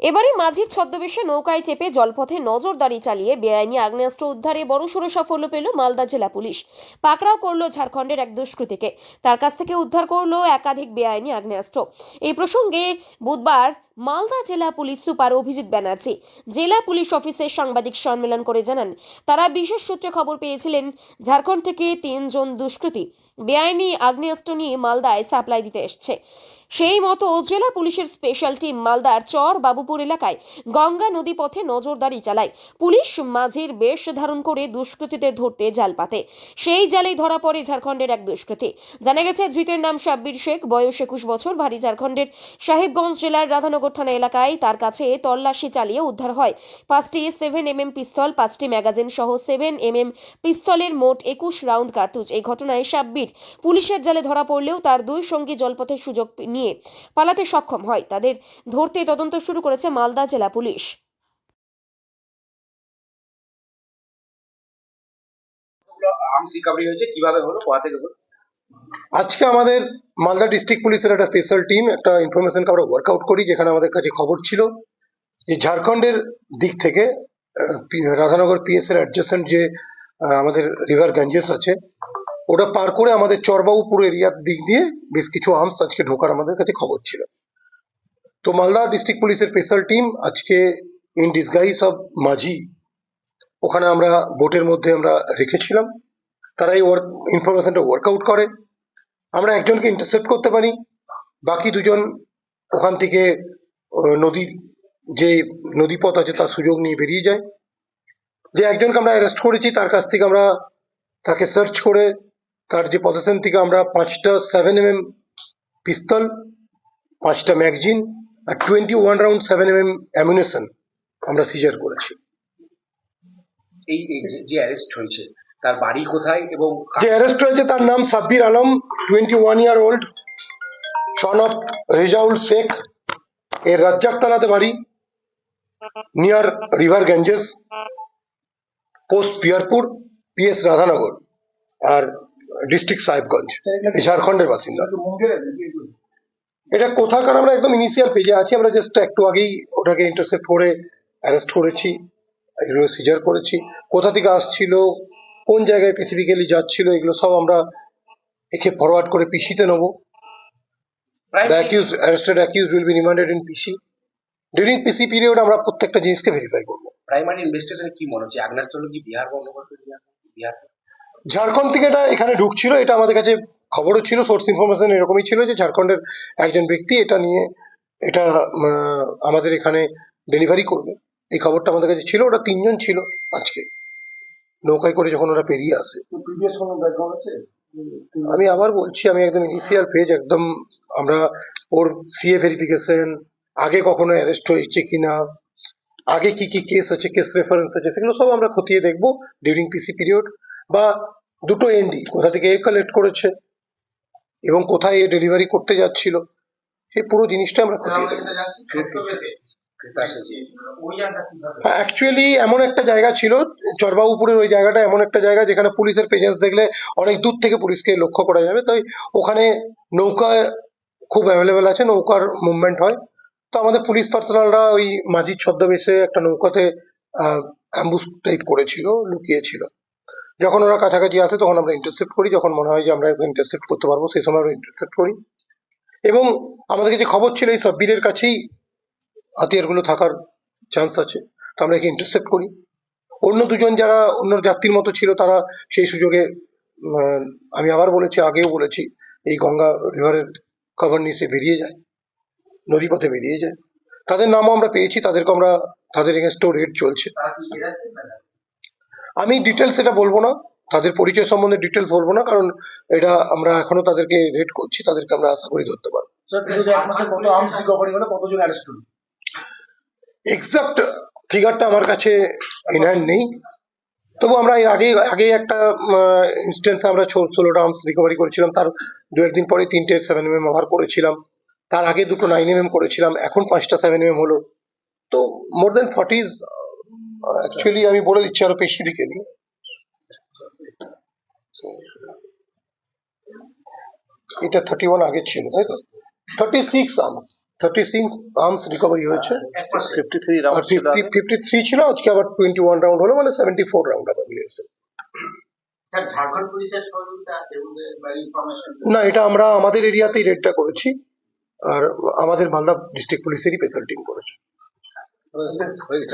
এবারে মাঝির ছদ্মবেশে নৌকায় চেপে জলপথে নজরদারি চালিয়ে বেআইনি আগ্নেয়াস্ত্র উদ্ধারে বড়সড় সাফল্য পেল মালদা জেলা পুলিশ। পাকড়াও করলো ঝাড়খণ্ডের এক দুষ্কৃতীকে। তার কাছ থেকে উদ্ধার করলো একাধিক বেআইনি আগ্নেয়াস্ত্র। এই প্রসঙ্গে বুধবার মালদা জেলা পুলিশ সুপার অভিজিৎ ব্যানার্জি জেলা পুলিশ অফিসে সাংবাদিক সম্মেলন করে জানান, তারা বিশেষ সূত্রে খবর পেয়েছিলেন ঝাড়খণ্ড থেকে 3 জন দুষ্কৃতী বেআইনি আগ্নেয়াস্ত্র নিয়ে মালদায় সাপ্লাই দিতে এসছে। সেই মতো জেলা পুলিশের স্পেশাল টিম মালদার চর বাবুপুর এলাকায় গঙ্গা নদী পথে নজরদারি চালায়। পুলিশ মাঝির বেশ ধারণ করে দুষ্কৃতীদের ধরতে জাল পাতে। সেই জালেই ধরা পড়ে ঝাড়খণ্ডের এক দুষ্কৃতী। জানা গেছে, ধৃতের নাম সাব্বির শেখ, বয়স 21 বছর, বাড়ি ঝাড়খণ্ডের সাহেবগঞ্জ জেলার রাধানগর থানা এলাকায়। তার কাছে তল্লাশি চালিয়ে উদ্ধার হয় 5টি 7mm পিস্তল, 5টি ম্যাগাজিন সহ 7mm পিস্তলের মোট 21 রাউন্ড কার্তুজ। এই ঘটনায় সাব্বির পুলিশের জালে ধরা পড়লেও তার দুই সঙ্গী জলপথের সুযোগ নিয়ে পালাতে সক্ষম হয়। তাদের ধরতে তদন্ত শুরু করেছে মালদা জেলা পুলিশ। আর্মস রিকভারি হয়েছে, কিভাবে হলো, কোথা থেকে হলো? আজকে আমাদের মালদা ডিস্ট্রিক্ট পুলিশের একটা স্পেশাল টিম একটা ইনফরমেশনকে আমরা ওয়ার্কআউট করি, যেখানে আমাদের কাছে খবর ছিল যে ঝাড়খণ্ডের দিক থেকে রাধানগর পিএস এর অ্যাডজেসেন্ট যে আমাদের রিভার গঞ্জেস আছে, ওটা পার করে আমাদের চরবাবুপুর এরিয়ার দিক দিয়ে বেশ কিছু আর্মস আজকে ঢোকার আমাদের কাছে খবর ছিল। তো মালদা ডিস্ট্রিক্ট পুলিশের স্পেশাল টিম আজকে ইন ডিসগাইজ অফ মাঝি ওখানে আমরা বোটের মধ্যে আমরা রেখেছিলাম। তারা এই ইনফরমেশনটা ওয়ার্কআউট করে। আমরা একজনকে ইন্টারসেপ্ট করতে পারি, বাকি দুজন ওখান থেকে নদীর যে নদীপথ আছে তার সুযোগ নিয়ে বেরিয়ে যায়। যে একজনকে আমরা অ্যারেস্ট করেছি তার কাছ থেকে আমরা তাকে সার্চ করে তার যে পজিশন থেকে আমরা 5টা 7mm পিস্তল, 5টা ম্যাগাজিন আর 21 রাউন্ড 7mm অ্যামুনেশন আমরা সিজার করেছি। এই যে অ্যারেস্ট হয়েছে তার বাড়ি কোথায় এবং যে অ্যারেস্ট হয়েছে তার নাম Sabbir Alam, 21 year old, son of Rezaul Sheikh. এর রাজ্জাকতলাতে বাড়ি, near river Ganges, post Piyarpur, PS Radhanagar, আর ডিস্ট্রিক্ট সাহেবগঞ্জ, ঝাড়খণ্ডের বাসিন্দা। এটা কোথাকার আমরা একদম ইনিশিয়াল পেজে আছি, আমরা জাস্ট একটু আগেই ওটাকে ইন্টারসেপ্ট করে অ্যারেস্ট করেছি, এগুলো সিজার করেছি। কোথা থেকে আসছিল, কোন জায়গায় স্পেসিফিক্যালি যাচ্ছিল, এগুলো সব আমরা একে ফরওয়ার্ড করে পিসিতে নেবো। The accused, arrested accused will be remanded in PC. During PC period আমরা প্রত্যেকটা জিনিসকে ভেরিফাই করবো। প্রাইমারি ইনভেস্টিগেশনে কি মনে হচ্ছে আগ্নেয়াস্ত্র কি বিহার বঙ্গোপসাগর থেকে আসে? বিহার, ঝাড়খণ্ড থেকে এটা এখানে ঢুকছিল, এটা আমাদের কাছে খবরও ছিল, সোর্স ইনফরমেশন এরকমই ছিল যে ঝাড়খণ্ডের একজন ব্যক্তি এটা নিয়ে এটা আমাদের এখানে ডেলিভারি করবে, এই খবরটা আমাদের কাছে ছিল। ওটা 3 জন ছিল আজকে নৌকায় করে যখন ওরা পেরিয়ে আসে। আমি আবার বলছি, আমি একদম ইনিশিয়াল পেজ, একদম আমরা ওর সিএ ভেরিফিকেশন, আগে কখনো অ্যারেস্ট হয়েছে কিনা, আগে কি কি কেস আছে, কেস রেফারেন্স আছে, সেগুলো সব আমরা খতিয়ে দেখবো ডিউরিং পিসি পিরিয়ড। বা দুটো এনডি কোথা থেকে এ কালেক্ট করেছে এবং কোথায় এ ডেলিভারি করতে যাচ্ছিল, সেই পুরো জিনিসটা আমরা খতিয়ে দেখবো। অ্যাকচুয়ালি এমন একটা জায়গা ছিল, চরবাবুপুরের ওই জায়গাটা এমন একটা জায়গা যেখানে পুলিশের প্রেজেন্স দেখলে অনেক দূর থেকে পুলিশকে লক্ষ্য করা যাবে। তাই ওখানে নৌকা খুব অ্যাভেলেবেল আছে, নৌকার মুভমেন্ট হয়। তো আমাদের পুলিশ পার্সোনালরা ওই মাঝির ছদ্মবেশে একটা নৌকাতে অ্যাম্বুশ টাইপ করেছিল, লুকিয়েছিল। যখন ওরা কাছাকাছি আসে তখন আমরা ইন্টারসেপ্ট করি, যখন মনে হয় যে আমরা ইন্টারসেপ্ট করতে পারবো সেই সময় আমরা ইন্টারসেপ্ট করি। এবং আমাদের কাছে খবর ছিল এই সাব্বিরের কাছেই হাতিয়ারগুলো থাকার চান্স আছে, তো আমরা একে ইন্টারসেপ্ট করি। অন্য দুজন যারা অন্য যাত্রীর মতো ছিল তারা সেই সুযোগে আমি আবার বলেছি, আগেও বলেছি, এই গঙ্গা রিভারের কভার নিচে বেরিয়ে যায়, নদীপথে বেরিয়ে যায়। তাদের নামও আমরা পেয়েছি, তাদের এগেনস্টেও রেড চলছে। আমি ডিটেলস এটা বলবো না, তাদের পরিচয় সম্বন্ধে ডিটেলস বলবো না, কারণ এটা আমরা এখনো তাদেরকে রেড করছি, তাদেরকে আমরা আশা করি ধরতে পারবো। এক্সাক্ট ফিগারটা আমার কাছে ইন হ্যান্ড নেই, তবু আমরা এর আগে একটা ইনস্টেন্স আমরা 16টা আর্মস রিকভারি করেছিলাম, তার 2-1 দিন পরে 3টে 7mm ওভার করেছিলাম, তার আগে 2টো 9mm করেছিলাম, এখন 5টা 7mm হলো। তো মোর দেন 40s অ্যাকচুয়ালি আমি বলে দিচ্ছি আরো স্পেসিফিক্যালি। এটা 31 আগে ছিল, তাই তো? 36 আর্মস রিকভারি হয়েছে। 53 আর রাউন্ড ছিল 53 ছিল, আজকে আবার 21 রাউন্ড হলো, মানে 74 রাউন্ড আবার নিয়েছে। স্যার ঝাড়খণ্ড পুলিশের সহযোগিতা আছে বা ইনফরমেশন না, এটা আমরা আমাদের এরিয়াতেই রেডটা করেছি, আর আমাদের মালদা ডিস্ট্রিক্ট পুলিশেরই স্পেশাল টিম করেছে। হয়ে গেছে।